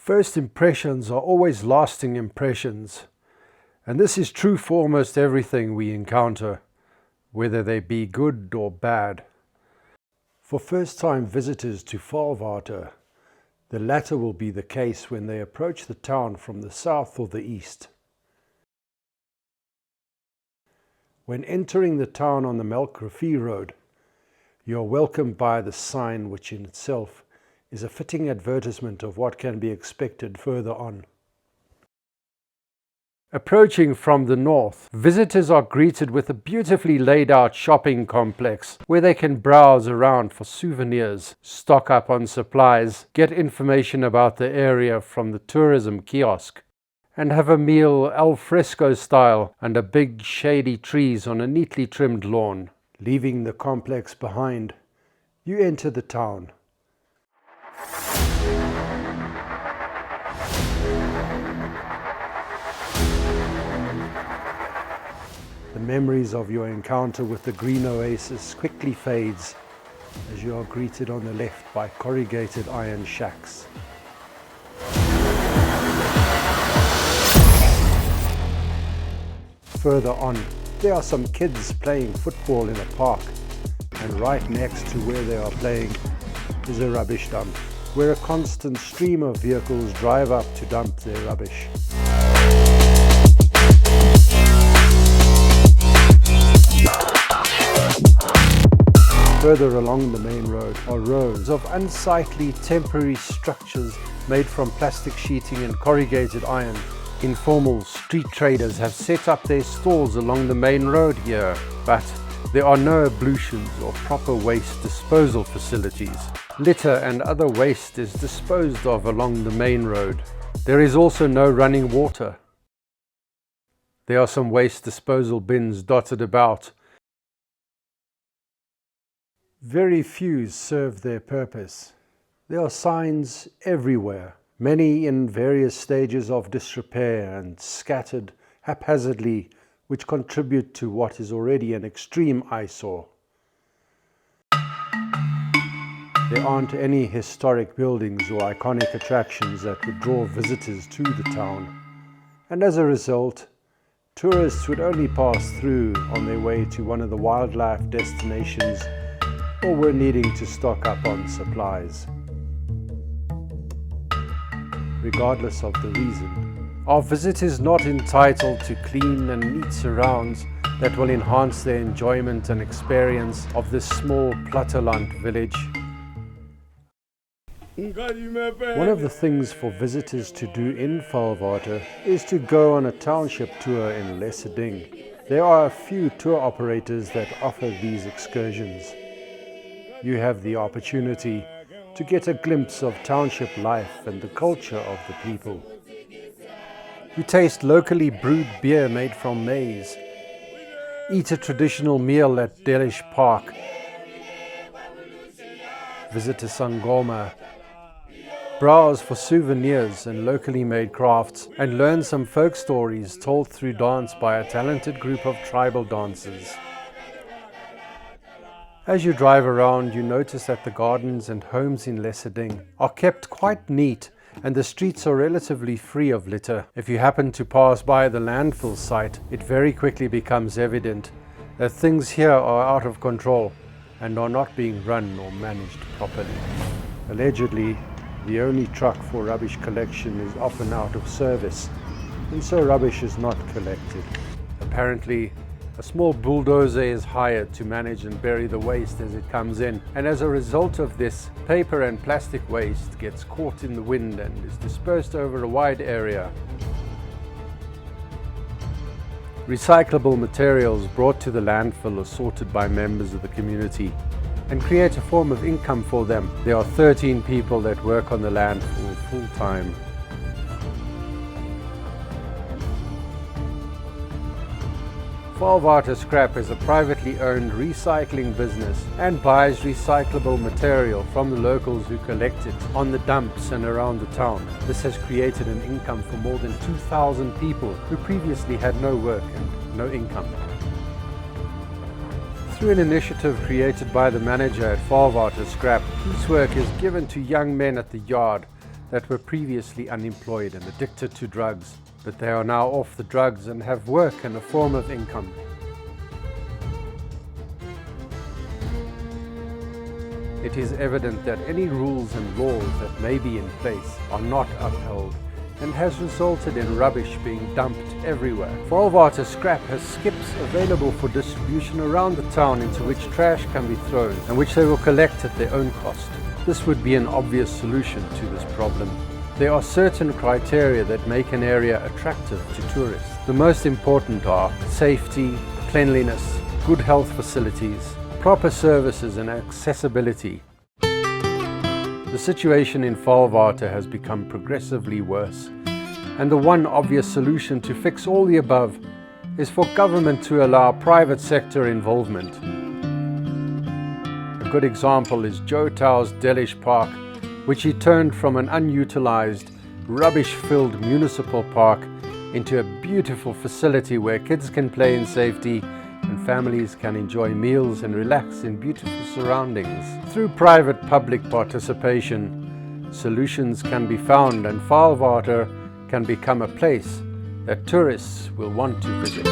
First impressions are always lasting impressions, and this is true for almost everything we encounter, whether they be good or bad. For first-time visitors to Vaalwater, the latter will be the case when they approach the town from the south or the east. When entering the town on the Melkrivier Road, you are welcomed by the sign, which in itself is a fitting advertisement of what can be expected further on. Approaching from the north, visitors are greeted with a beautifully laid out shopping complex where they can browse around for souvenirs, stock up on supplies, get information about the area from the tourism kiosk, and have a meal al fresco style under big shady trees on a neatly trimmed lawn. Leaving the complex behind, you enter the town. The memories of your encounter with the green oasis quickly fades as you are greeted on the left by corrugated iron shacks. Further on, there are some kids playing football in a park, and right next to where they are playing is a rubbish dump, where a constant stream of vehicles drive up to dump their rubbish. Further along the main road are rows of unsightly temporary structures made from plastic sheeting and corrugated iron. Informal street traders have set up their stalls along the main road here, but there are no ablutions or proper waste disposal facilities. Litter and other waste is disposed of along the main road. There is also no running water. There are some waste disposal bins dotted about. Very few serve their purpose. There are signs everywhere, many in various stages of disrepair and scattered haphazardly, which contribute to what is already an extreme eyesore. There aren't any historic buildings or iconic attractions that would draw visitors to the town, and as a result, tourists would only pass through on their way to one of the wildlife destinations or were needing to stock up on supplies. Regardless of the reason, are visitors not entitled to clean and neat surrounds that will enhance their enjoyment and experience of this small platteland village? One of the things for visitors to do in Vaalwater is to go on a township tour in Lesseding. There are a few tour operators that offer these excursions. You have the opportunity to get a glimpse of township life and the culture of the people. You taste locally brewed beer made from maize, eat a traditional meal at Delish Park, visit a sangoma, browse for souvenirs and locally made crafts, and learn some folk stories told through dance by a talented group of tribal dancers. As you drive around, you notice that the gardens and homes in Lesseding are kept quite neat and the streets are relatively free of litter. If you happen to pass by the landfill site, it very quickly becomes evident that things here are out of control and are not being run or managed properly. Allegedly, the only truck for rubbish collection is often out of service, and so rubbish is not collected. Apparently, a small bulldozer is hired to manage and bury the waste as it comes in, and as a result of this, paper and plastic waste gets caught in the wind and is dispersed over a wide area. Recyclable materials brought to the landfill are sorted by members of the community and create a form of income for them. There are 13 people that work on the landfill full-time. Vaalwater Scrap is a privately owned recycling business and buys recyclable material from the locals who collect it on the dumps and around the town. This has created an income for more than 2,000 people who previously had no work and no income. Through an initiative created by the manager at Vaalwater Scrap, piecework is given to young men at the yard that were previously unemployed and addicted to drugs, but they are now off the drugs and have work and a form of income. It is evident that any rules and laws that may be in place are not upheld and has resulted in rubbish being dumped everywhere. Vaalwater scrap has skips available for distribution around the town into which trash can be thrown and which they will collect at their own cost. This would be an obvious solution to this problem. There are certain criteria that make an area attractive to tourists. The most important are safety, cleanliness, good health facilities, proper services and accessibility. The situation in Vaalwater has become progressively worse, and the one obvious solution to fix all the above is for government to allow private sector involvement. A good example is Joe Tao's Delish Park, which he turned from an unutilized, rubbish-filled municipal park into a beautiful facility where kids can play in safety and families can enjoy meals and relax in beautiful surroundings. Through private-public participation, solutions can be found and Vaalwater can become a place that tourists will want to visit.